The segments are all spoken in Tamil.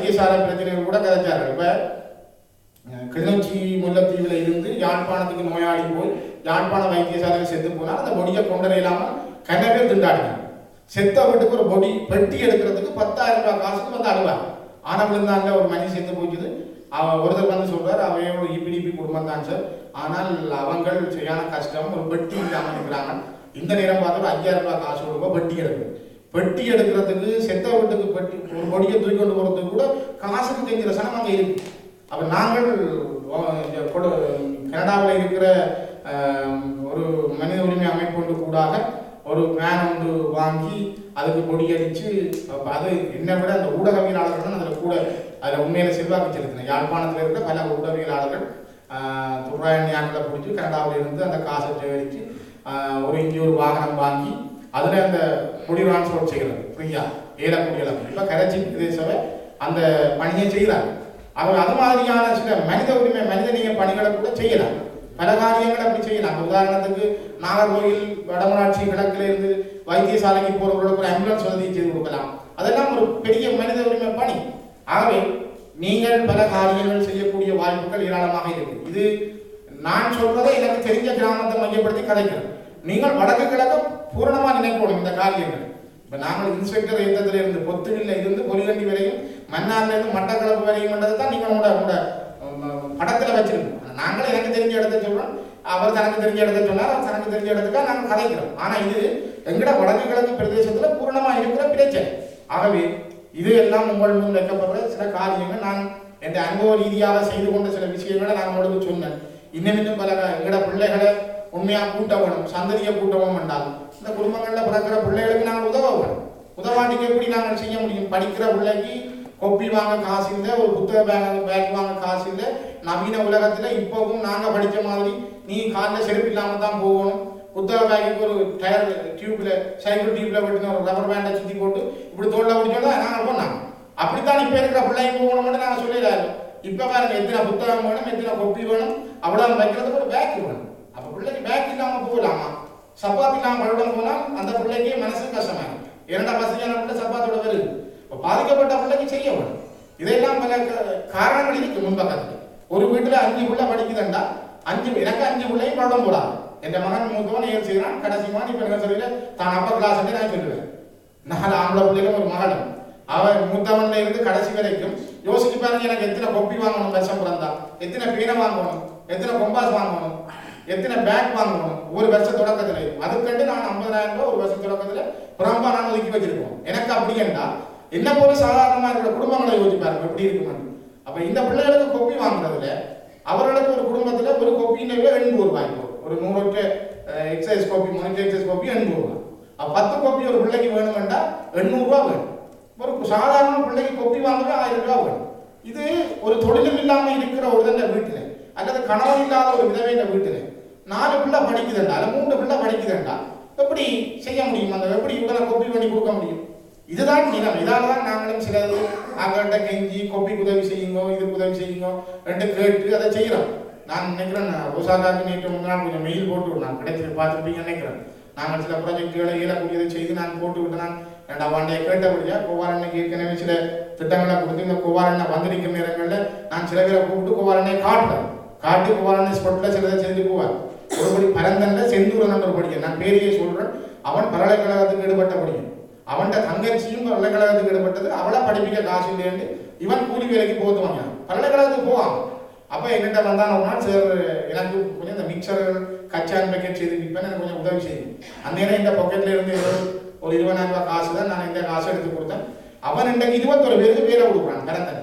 வைத்தியசாலை பிரச்சனைகள் கூட கதைச்சார்கள். இப்போ கிளிநொச்சி முல்லைத்தீவில் இருந்து யாழ்ப்பாணத்துக்கு நோயாளி போய் யாழ்ப்பாண வைத்தியசாலையில் செத்து போனால் அந்த பொடியை கொண்டரை இல்லாமல் கண்ணவே திண்டாடினாங்க. செத்த வீட்டுக்கு ஒரு பொடி பெட்டி எடுக்கிறதுக்கு 10,000 ரூபாய் காசுக்கு வந்து அழுவாங்க. ஆனால் விழுந்தாங்க ஒரு மணி செத்து போச்சுது. ஒருத்தர் வந்து சொல்றார், அவையோட இபிடிபி குடும்பம் தான் சார், ஆனால் அவங்கள் சரியான கஷ்டம், ஒரு பெட்டி இல்லாமல் இருக்கிறாங்க. இந்த நேரம் பார்த்து ஒரு 5,000 ரூபாய் காசு கொடுப்போம் பெட்டி எடுக்கும். பெட்டி எடுக்கிறதுக்கு செத்த வீட்டுக்கு பெட்டி ஒரு பொடியை தூக்கி கொண்டு போகிறதுக்கு கூட காசுக்கு கெஞ்சிற சனம் அங்கே இருக்கு. அப்போ நாங்கள் கனடாவில் இருக்கிற ஒரு மனித உரிமை அமைப்பு ஒன்று கூடாக ஒரு வேன் ஒன்று வாங்கி அதுக்கு கொடியடிச்சு அது என்னை விட அந்த ஊடகவியலாளர்கள் தான் அதில் கூட அதில் உண்மையில செல்வாக்கு செலுத்தினேன். யாழ்ப்பாணத்தில் இருக்கிற பல ஊடகவியலாளர்கள் துறாயணியாக்களை பிடிச்சி கனடாவில் இருந்து அந்த காசை சேகரித்து ஒரு இஞ்சி ஒரு வாகனம் வாங்கி அதில் அந்த கொடி டிரான்ஸ்போர்ட் செய்கிறது ஃப்ரீயா ஏலக்கூடியலாம். இப்போ கரைச்சி பிரதேசவை அந்த பணியை செய்கிறாங்க. அவர் அது மாதிரியான சில மனித உரிமை மனிதநேய பணிகளை கூட செய்யலாம். பல காரியங்களை அப்படி செய்யலாம். உதாரணத்துக்கு நாகர்கோவில் வடமராட்சி கிழக்கிலிருந்து வைத்தியசாலைக்கு போறவர்களுக்கு ஒரு ஆம்புலன்ஸ் வசதியை செய்து கொடுக்கலாம். அதெல்லாம் ஒரு பெரிய மனித உரிமை பணி. ஆகவே நீங்கள் பல காரியங்கள் செய்யக்கூடிய வாய்ப்புகள் ஏராளமாக இருக்கு. இது நான் சொல்றதை எனக்கு தெரிஞ்ச கிராமத்தை மையப்படுத்தி கதைக்கிறேன். நீங்கள் வடக்கு கிழக்கு பூரணமா நினைக்கணும் இந்த காரியங்கள். இப்ப நாங்கள் இன்ஸ்பெக்டர் இயக்கத்தில் இருந்து பொத்துவில்ல இருந்து பொலிகண்டி வரையும் மன்னார்ல இருந்து மட்டக்களப்பு வரையும் தான் நீங்களோட படத்துல வச்சிருக்கோம். நாங்கள் எனக்கு தெரிஞ்ச இடத்த சொல்றோம், அவர் தனக்கு தெரிஞ்ச இடத்த சொன்னார், அவர் தனக்கு தெரிஞ்ச இடத்துக்காக நாங்கள் கதைக்கிறோம். ஆனா இது எங்கட வடக்கு கிழக்கு பிரதேசத்துல பூரணமா இருக்கிற பிரச்சனை. ஆகவே இது எல்லாம் உங்கள் முன் வைக்கப்படுற சில காரியங்கள். நான் என் அனுபவ ரீதியாக செய்து கொண்ட சில விஷயங்களை நான் உங்களுக்கு சொன்னேன். இன்னும் பல எங்கட பிள்ளைகளை உண்மையா கூட்ட வேணும், சந்ததியை கூட்ட வேணும் என்றால் இந்த குடும்பங்களில் பிறக்கிற பிள்ளைகளுக்கு நாங்கள் உதவ வேணும். உதவாண்டிக்கு எப்படி நாங்கள் செய்ய முடியும்? படிக்கிற பிள்ளைக்கு கொப்பி வாங்க காசு இல்லை, ஒரு புத்தக பேக் வாங்க காசு இல்லை. நவீன உலகத்துல இப்பவும் நாங்க படிச்ச மாதிரி நீ காலில் செருப்பு இல்லாம தான் போகணும். புத்தக பேக்கு ஒரு டயர் டியூப்ல சைக்கிள் டியூப்ல வெட்டின ஒரு ரப்பர் பேண்டை சுத்தி போட்டு இப்படி தோல்ல பிடிச்சோம்னா நாங்கள் போனாங்க. அப்படித்தான் இப்ப இருக்கிற பிள்ளைங்க போகணும்னு நாங்கள் சொல்லிடாரு. இப்ப பாருங்க எத்தனை புத்தகம் வேணும், எத்தனை கொப்பி வேணும், அவ்வளவு வைக்கிறதுக்கு ஒரு பேக் வேணும். அப்ப பிள்ளைக்கு பேக் இல்லாம போகலாமா? சப்பாத்தி இல்லாம பழம் போனால் அந்த பிள்ளைக்கு மனசு கஷ்டமா இருக்கு. 2 வசதியான பிள்ளை சப்பாத்தோட வருது. பாதிக்கப்பட்ட பிள்ளைக்கு செய்ய வேணும். இதெல்லாம் பல காரணங்கள் இருக்கு. முன்பக்கத்துல ஒரு வீட்டுல 5 பிள்ளை படிக்குதுண்டா எனக்கு 5 பிள்ளையும் பழம் போடாது. என் மகன் மூத்தவன் ஏன் செய்யறான், கடைசிமான இப்ப என்ன சொல்ல தான் அப்ப கிளாஸ் நான் சொல்லுவேன். 4 ஆம்பளை பிள்ளைகளும் ஒரு மகனும் அவன் மூத்தவன்ல இருந்து கடைசி வரைக்கும் யோசிச்சு பாருங்க. எனக்கு எத்தனை கொப்பி வாங்கணும், வருஷம் பிறந்தா எத்தனை பேனை வாங்கணும், எத்தனை கொம்பாஸ் வாங்கணும், எத்தனை பேக் வாங்கணும் ஒரு வருஷ தொடக்கத்துல. அதுக்கண்டு நான் 50,000 ரூபாய் ஒரு வருஷ தொடக்கத்துல புறம்பா நான் ஒதுக்கி வச்சிருக்கோம். எனக்கு அப்படி என்றா என்ன போல சாதாரணமா இருக்கிற குடும்பங்களை யோசிச்சு பாருங்க எப்படி இருக்குமா. அப்ப இந்த பிள்ளைகளுக்கு கொப்பி வாங்குறதுல அவர்களுக்கு ஒரு குடும்பத்துல ஒரு கொப்பின்னு 80 ரூபாய், ஒரு 100 எக்ஸசைஸ் கொப்பி, மானிட்டர் எக்ஸசைஸ் கொப்பி 80 ரூபாய். 10 கொப்பி ஒரு பிள்ளைக்கு வேணும்னா 800 ரூபாய் வேணும். ஒரு சாதாரண பிள்ளைக்கு கொப்பி வாங்கவே 1000 ரூபாய் வேணும். இது ஒரு தொழிலும் இல்லாம இருக்கிற ஒரு வீட்டுல அல்லது கணவன் இல்லாத ஒரு விதவையில வீட்டுல 4 பிள்ளை படிக்குதுண்டா அல்ல 3 பிள்ளை படிக்குதுண்டா எப்படி செய்ய முடியும்? அந்த எப்படி இவ்வளவு கொப்பி பண்ணி கொடுக்க முடியும்? இதுதான் நிலம். இதால்தான் நாங்களும் சிலது அவங்கள்ட்ட கெஞ்சி கொப்பிக்கு உதவி செய்யுங்க, இதுக்கு உதவி செய்யுங்க ரெண்டு கேட்டு அதை செய்யறோம். நான் நினைக்கிறேன் ரோசாக்காக்கு நேற்று முன்னாள் கொஞ்சம் மெயில் போட்டு நான் கிடைச்சி பார்த்துருப்பீங்கன்னு நினைக்கிறேன். நாங்கள் சில ப்ராஜெக்டுகளை இயலக்கூடியதை செய்து நான் போட்டு விட்டேன். நான் வாண்டையை கேட்டபடியா கோவாரண்ணைக்கு ஏற்கனவே சில திட்டங்களை கொடுத்து இந்த கோவாரண்ணை வந்திருக்கிற நேரங்களில் நான் சில பேரை கூப்பிட்டு கோவாரண்ணையை காட்டுறேன். காட்டி கோவாரண்ணை ஸ்பொட்ல சிலதை செஞ்சு போவார். ஒருபடி பரந்தன்ல செந்தூரன் ஒரு படிக்க நான் பேரையே சொல்றேன். அவன் பல்கலைக்கழகத்துக்கு ஈடுபட்ட படிக்கும். அவன் தங்கச்சியும் பல்கலைக்கழகத்துக்கு ஈடுபட்டது. அவளை படிப்பிக்க காசு இல்லைன்னு இவன் கூலி வேலைக்கு போதுவாங்க. பல்கலைக்கழகத்துக்கு போவான். அப்ப என்கிட்ட வந்தான் ஒரு நாள், சார் எனக்கு கொஞ்சம் இந்த மிக்சர்கள் கச்சான் பேக்கெட் செய்து விற்பேன், எனக்கு கொஞ்சம் உதவி செய்யும். அந்த நேரம் இந்த பாக்கெட்ல இருந்து ஒரு 20,000 ரூபாய் காசு தான் நான் இந்த காசு எடுத்து கொடுத்தேன். அவன் இன்றைக்கு 21 பேருக்கு வேலை கொடுக்குறான் பரந்தன்.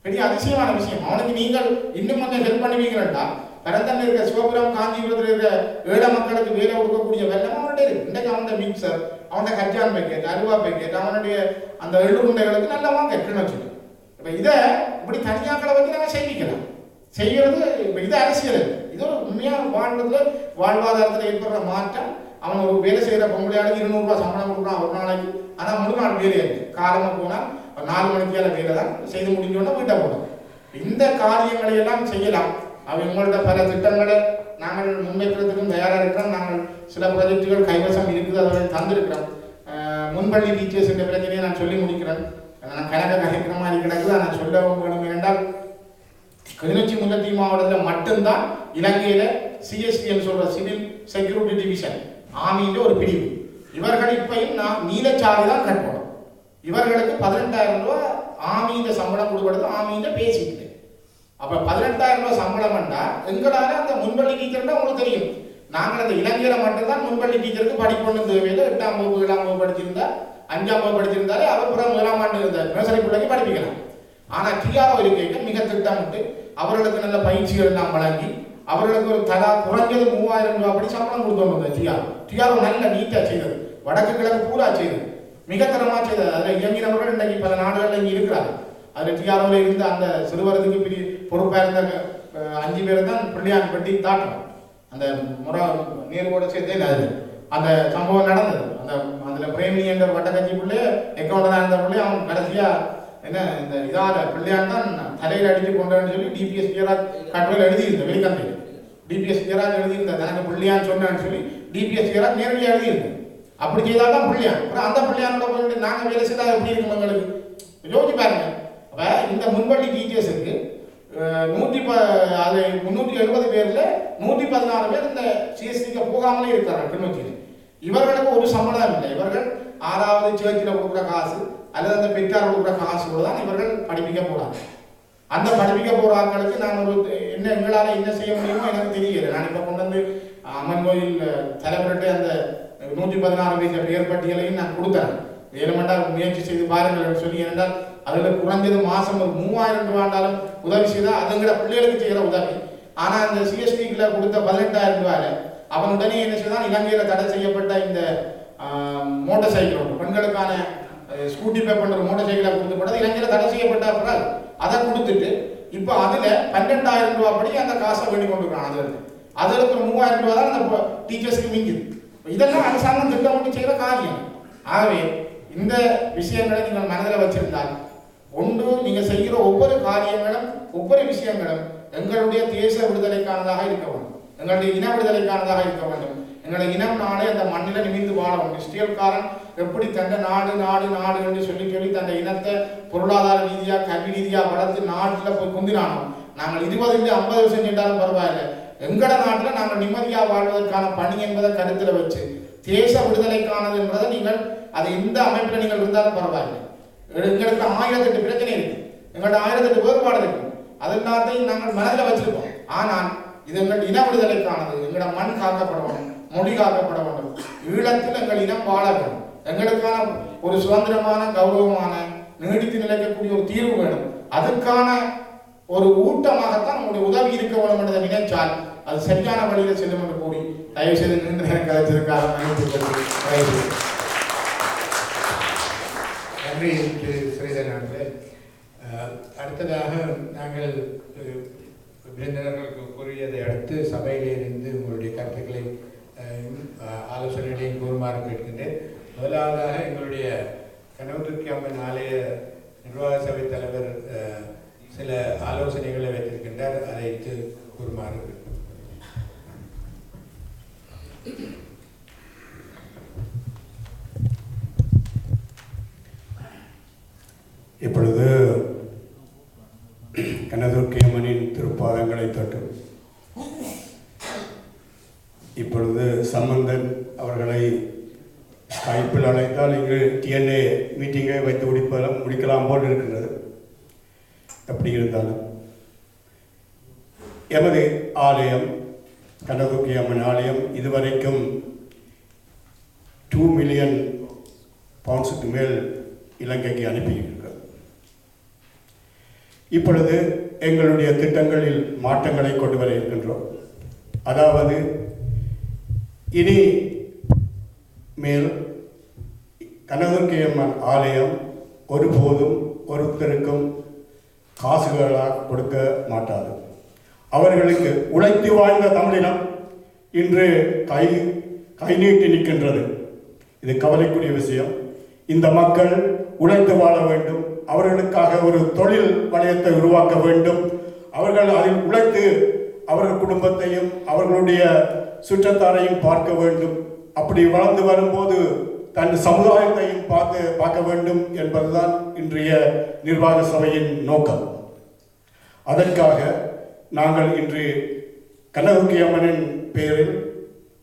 பெரிய அதிசயமான விஷயம். அவனுக்கு நீங்கள் இன்னும் கொஞ்சம் ஹெல்ப் பண்ணுவீங்களா? பரந்தன் இருக்க சிவபுரம் காஞ்சிபுரத்தில் இருக்கிற ஏழை மக்களுக்கு வேலை கொடுக்கக்கூடிய வெள்ளம் அவன்கிட்ட இருக்கு. இன்றைக்கு அவன் மிக்சர், அவன் கச்சான் பேக்கெட், அருவா பேக்கெட், அவனுடைய அந்த எள்ளுருண்டைகளுக்கு நல்லா வாங்க எட்டுன்னு வச்சுக்கணும். இப்ப இதை இப்படி தனியாக்களை வச்சு நாங்கள் செய்விக்கலாம். செய்கிறது இது அரசியல். இது ஒரு உண்மையான வாழ்வாதாரத்தில் ஏற்படுற மாற்றம். அவன் ஒரு வேலை செய்யற பொம்பளையாளுக்கு 200 ரூபாய் சம்பளம் கொடுக்குறான் ஒரு நாளைக்கு. ஆனா முழு நாள் வேலையா இருக்கு. காலமா போனா 4 மணிக்கான வேலை தான் செய்து முடிஞ்சோன்னா வீட்டை போடும். இந்த காரியங்களை எல்லாம் செய்யலாம். அவங்களோட பல திட்டங்களை நாங்கள் முன்னேற்றத்துக்கும் தயாராக இருக்கிறோம். நாங்கள் சில ப்ராஜெக்டுகள் கைவசம் இருக்குது, அதை தந்திருக்கிறோம். முன்பள்ளி டீச்சர்ஸ் என்ற பிரச்சனையை நான் சொல்லி முடிக்கிறேன். கணக்க கதைக்கிற மாதிரி கிடக்குது. நான் சொல்லவும் வேணும் என்றால் கிளிநொச்சி முல்லைத்தீவு மாவட்டத்தில் மட்டும்தான் இலங்கையில சிஎஸ்டிஎல் சொல்ற சிவில் செக்யூரிட்டி டிவிஷன் ஆர்மியின் ஒரு பிரிவு. இவர்கள் இப்பையும் நான் நீலச்சாலை தான் கட்டணும். இவர்களுக்கு 18,000 ரூபாய் ஆர்மியின் சம்பளம் கொடுக்கறது ஆர்மியின் பேசிட்டு. அப்ப 18,000 ரூபாய் சம்பளம் பண்ணா எங்களால அந்த முன்பள்ளி டீச்சர் தான் உங்களுக்கு தெரியும். நாங்கள் அந்த இலங்கையில மட்டும்தான் முன்பள்ளி டீச்சருக்கு படிக்கணும் தேவையில்லை. 8ஆம் வகுப்பு 7ஆம் வகுப்பு படிச்சிருந்தா 5ஆம் வகுப்பு படிச்சிருந்தாலே அவர் புறம் 1ஆம் ஆண்டு இருந்த நர்சரி பிள்ளைக்கு படிப்பிக்கலாம். ஆனா டிஆர்ஓ இருக்கைகள் மிக திட்டமிட்டு அவர்களுக்கு நல்ல பயிற்சிகள் எல்லாம் வழங்கி அவர்களுக்கு ஒரு தலா குறைஞ்சது 3,000 ரூபாய் அப்படி சம்பளம் கொடுத்தோம். டிஆர்ஓ நல்ல நீட்டா செய்தது, வடக்கு கிழக்கு பூரா செய்தது, மிக தரமா செய்தது. அதில் இயங்கினவர்கள் இன்றைக்கு பல நாடுகளில் இங்கே இருக்கிறாங்க. அதில் டிஆர்ஓவில் இருந்த அந்த சிறுவரதுக்கு பெரிய பொறுப்பாக இருந்த 5 பேர் தான் பிள்ளையான் பெட்டி தாட்டணும். அந்த முறை நீரோட சேர்த்தே அது அந்த சம்பவம் நடந்தது. அந்த அதில் பிரேமி என்ற வட்டக்கட்சி பிள்ளை அக்கௌண்ட் தான் இருந்த பிள்ளை அவன் கடைசியா என்ன இந்த இதால பிள்ளையான் தான் தலையில் அடித்து கொண்டான்னு சொல்லி டிபிஎஸ் ஜெயராஜ் கட்டுரையில் எழுதியிருந்த வெளிக்கந்தையில் டிபிஎஸ் ஜெயராஜ் எழுதியிருந்த தனக்கு பிள்ளையான்னு சொன்னான்னு சொல்லி டிபிஎஸ் ஜெயராஜ் நேரடியாக எழுதியிருந்தேன். அப்படி செய்தால் தான் பிள்ளையான். அப்புறம் அந்த பிள்ளையானோட போயிட்டு நாங்கள் வேலை செய்தால் எப்படி இருக்கும் எங்களுக்கு யோசிச்சு பாருங்க. அப்போ இந்த முன்பள்ளி டீச்சர்ஸுக்கு 370 பேர்ல 114 பேர் இந்த சிஎஸ்டிக்கு போகாமலே இருக்கிறாங்க கிளிநொச்சியில். இவர்களுக்கு ஒரு சம்பளம் இல்லை. இவர்கள் 6வது சேர்ச்சில் கொடுக்குற காசு அல்லது அந்த பெற்றார் கொடுக்குற காசு தான் இவர்கள் படிப்பிக்க போறாங்க. அந்த படிப்பிக்க போற ஆட்களுக்கு நான் ஒரு என்ன எங்களால் என்ன செய்ய முடியுமோ எனக்கு தெரியல. நான் இப்போ கொண்டு வந்து அம்மன் கோயில் தலைவர்கிட்ட அந்த 116 பேர் பட்டியலையும் நான் கொடுத்தேன். வேணுமெண்டா முயற்சி செய்து பாருங்கள் சொல்லி. என்றால் அதில் குறைஞ்சது மாசம் ஒரு 3,000 ரூபாண்டாலும் உதவி செய்தால் அதுங்கிற பிள்ளைகளுக்கு செய்கிற உதவி. ஆனால் அந்த சிஎஸ்டிக்குள்ள கொடுத்த 18,000 ரூபாயில அவன் உடனே என்ன செய்தான், இலங்கையில் தடை செய்யப்பட்ட இந்த மோட்டார் சைக்கிள் பெண்களுக்கான ஸ்கூட்டி பே பண்ணுற மோட்டார் சைக்கிளை கொடுக்கப்பட்டது இலங்கையில் தடை செய்யப்பட்ட பிறகு அதை கொடுத்துட்டு இப்போ அதில் 12,000 ரூபாய் படி அந்த காசை வேண்டி கொண்டுருக்கான். அதில் ஒரு 3,000 ரூபாய் தான் அந்த டீச்சர்ஸுக்கு மிஞ்சுது. இதெல்லாம் அரசாங்கம் திட்டமிட்டு செய்கிற காரியம். ஆகவே இந்த விஷயங்களை நீங்கள் மனதில் வச்சிருந்தால் ஒன்று நீங்கள் செய்கிற ஒவ்வொரு காரியங்களும் ஒவ்வொரு விஷயங்களும் எங்களுடைய தேச விடுதலைக்கானதாக இருக்க வேண்டும், எங்களுடைய இன விடுதலைக்கானதாக இருக்க வேண்டும். எங்களுடைய இனம் நாடு அந்த மண்ணில் நிமிந்து வாழ வேண்டும். இஸ்ரேல்காரன் எப்படி தந்த நாடு நாடு நாடு என்று சொல்லி சொல்லி தந்த இனத்தை பொருளாதார ரீதியாக கல்வி ரீதியாக வளர்த்து நாட்டில் போய் குந்தினானோ, நாங்கள் 20 50 வருஷம் சென்றாலும் பரவாயில்லை, எங்கட நாட்டில் நாங்கள் நிம்மதியாக வாழ்வதற்கான பணி என்பதை கருத்தில் வச்சு தேச விடுதலைக்கானது என்பதை நீங்கள் அது எந்த அமைப்பில் நீங்கள் இருந்தாலும் பரவாயில்லை. எங்களுக்கு 1008 பிரச்சனை இருக்கு, எங்கள்ட்ட 1008 வேறுபாடு இருக்கு, அதெல்லாத்தையும் நாங்கள் மனதில் வச்சிருக்கோம். ஆனால் இது எங்கள் இன விடுதலைக்கானது. எங்களோட மண் காக்கப்பட வேண்டும், மொழி காக்கப்பட வேண்டும், ஈழத்தில் எங்கள் இனம் வாழ வேண்டும், எங்களுக்கான ஒரு சுதந்திரமான கௌரவமான நீடித்து நிலைக்கக்கூடிய ஒரு தீர்வு வேணும். அதுக்கான ஒரு ஊட்டமாகத்தான் உங்களுடைய உதவி இருக்க வேண்டும் என்று நினைச்சால் அது சரியான வழியில் செல்லும் என்று கூறி தயவு செய்து நீண்ட நேரம் கலைச்சதற்காக நன்றி ஸ்ரீதரன். அடுத்ததாக நாங்கள் விருந்தினர்களுக்கு கூறியதை அடுத்து சபையிலிருந்து உங்களுடைய கருத்துக்களை ஆலோசனைகளையும் கூறுமாறு கேட்கின்றேன். முதலாவதாக எங்களுடைய கனவுதுர்க்கி அம்மன் ஆலய நிர்வாக சபை தலைவர் சில ஆலோசனைகளை வைத்திருக்கின்றார், அதை கூறுமாறு. இப்பொழுது கனதுர்க்கி அம்மனின் திருப்பாதங்களை தொட்டு இப்பொழுது சம்பந்தன் அவர்களை ஸ்கைப்பில் அழைத்தால் இங்கு டிஎன்ஏ மீட்டிங்கை வைத்து முடிக்கலாம் போல் இருக்கின்றது. எப்படி இருந்தாலும் எமது ஆலயம் கனதுர்க்கி அம்மன் ஆலயம் இதுவரைக்கும் 2 மில்லியன் பவுண்ட்ஸுக்கு மேல் இலங்கைக்கு அனுப்பியிருக்கிறது. இப்பொழுது எங்களுடைய திட்டங்களில் மாற்றங்களை கொண்டு வர இருக்கின்றோம். அதாவது இனி மேல் கனதுர்க்கி அம்மன் ஆலயம் ஒருபோதும் ஒருத்தருக்கும் காசுகளாக கொடுக்க மாட்டாது. அவர்களுக்கு உழைத்து வாழ்ந்த தமிழினம் இன்று கை நீட்டி நிற்கின்றது. இது கவலைக்குரிய விஷயம். இந்த மக்கள் உழைத்து வாழ வேண்டும், அவர்களுக்காக ஒரு தொழில் வலயத்தை உருவாக்க வேண்டும். அவர்கள் அதில் உழைத்து அவர்கள் குடும்பத்தையும் அவர்களுடைய சுற்றத்தாரையும் பார்க்க வேண்டும். அப்படி வளர்ந்து வரும்போது தன் சமுதாயத்தையும் பார்க்க வேண்டும் என்பதுதான் இன்றைய நிர்வாக சபையின் நோக்கம். அதற்காக நாங்கள் இன்று கனவுக்கி அம்மனின் பெயரில்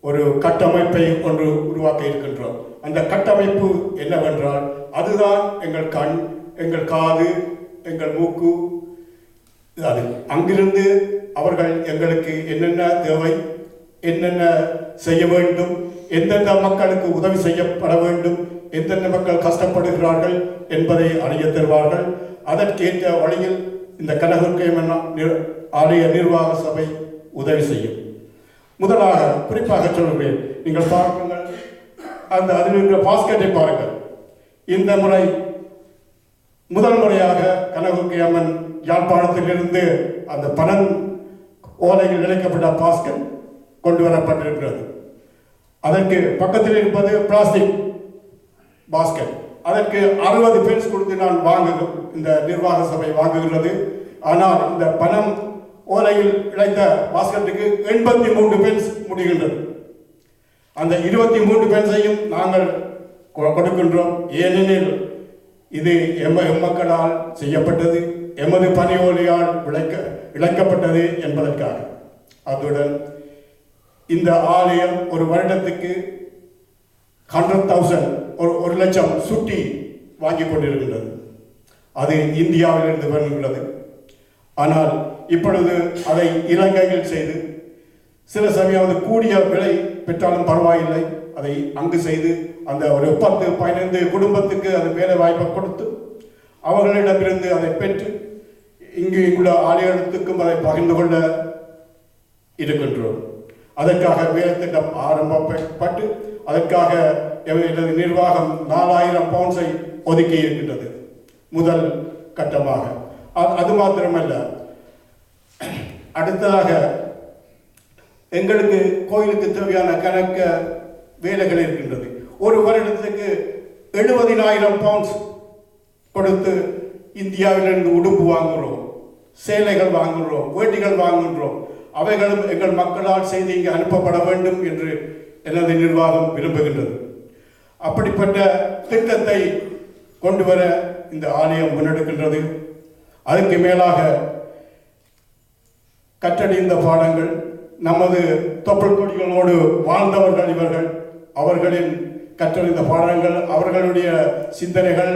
ஒரு கட்டமைப்பை ஒன்று உருவாக்க இருக்கின்றோம். அந்த கட்டமைப்பு என்னவென்றால், அதுதான் எங்கள் கண், எங்கள் காது, எங்கள் மூக்கு. அது அங்கிருந்து அவர்கள் எங்களுக்கு என்னென்ன தேவை, என்னென்ன செய்ய வேண்டும், எந்தெந்த மக்களுக்கு உதவி செய்யப்பட வேண்டும், எந்தெந்த மக்கள் கஷ்டப்படுகிறார்கள் என்பதை அறிய தருவார்கள். அதற்கேற்ற வழியில் இந்த கனகதுர்க்கை அம்மன் ஆலய நிர்வாக சபை உதவி செய்யும். முதலாக குறிப்பாக சொல்கிறேன், நீங்கள் பாருங்கள், அந்த அதில் இருக்கிற பாஸ்கெட்டை பாருங்கள். இந்த முறை முதல் முறையாக கனகதுர்க்கை அம்மன் யாழ்ப்பாணத்திலிருந்து அந்த பனன் ஓலையில் இணைக்கப்பட்ட பாஸ்கெட் கொண்டு வரப்பட்டிருக்கிறது. அதற்கு பக்கத்தில் இருப்பது பிளாஸ்டிக் பாஸ்கெட். அதற்கு 60 பென்ஸ் கொடுத்து நான் இந்த நிர்வாக சபை வாங்குகிறது. ஆனால் இந்த பணம் ஓலையில் இழைத்த பாஸ்கெட்டுக்கு 83 பென்ஸ் முடிகின்றது. அந்த 23 பென்ஸையும் நாங்கள் கொடுக்கின்றோம். ஏனெனில் இது எம்மக்களால் செய்யப்பட்டது, எமது பனியோலியால் இழைக்கப்பட்டது என்பதற்காக. அத்துடன் இந்த ஆலயம் ஒரு வருடத்துக்கு 100,000 ஒரு லட்சம் சுட்டி வாங்கி கொண்டிருக்கின்றது. அது இந்தியாவிலிருந்து வருகிறது. ஆனால் இப்பொழுது அதை இலங்கையில் செய்து, சில சமயம் அது கூடிய விலை பெற்றாலும் பரவாயில்லை, அதை அங்கு செய்து அந்த ஒரு 10-15 குடும்பத்துக்கு அது வேலை வாய்ப்பை கொடுத்து அவர்களிடமிருந்து அதை பெற்று இங்கு உள்ள ஆலயத்துக்கும் அதை பகிர்ந்து கொள்ள இருக்கின்றோம். அதற்காக வேலை திட்டம் ஆரம்பப்பட்டு அதற்காக எனது நிர்வாகம் 4000 பவுண்ட்ஸை ஒதுக்கி இருக்கின்றது முதல் கட்டமாக. அது மாத்திரமல்ல, அடுத்ததாக எங்களுக்கு கோயிலுக்கு தேவையான கணக்க வேலைகள் இருக்கின்றது. ஒரு வருடத்துக்கு 70,000 பவுண்ட்ஸ் கொடுத்து இந்தியாவிலிருந்து உடுப்பு வாங்குகிறோம், சேலைகள் வாங்குகிறோம், வேட்டிகள் வாங்குகின்றோம். அவைகளும் எங்கள் மக்களால் செய்து இங்கு அனுப்பப்பட வேண்டும் என்று எனது நிர்வாகம் விரும்புகின்றது. அப்படிப்பட்ட திட்டத்தை கொண்டு வர இந்த ஆலயம் முன்னெடுக்கின்றது. அதுக்கு மேலாக கற்றறிந்த பாடங்கள், நமது தொப்புள் கொடிகளோடு வாழ்ந்தவர்கள் இவர்கள், அவர்களின் கற்றறிந்த பாடங்கள், அவர்களுடைய சிந்தனைகள்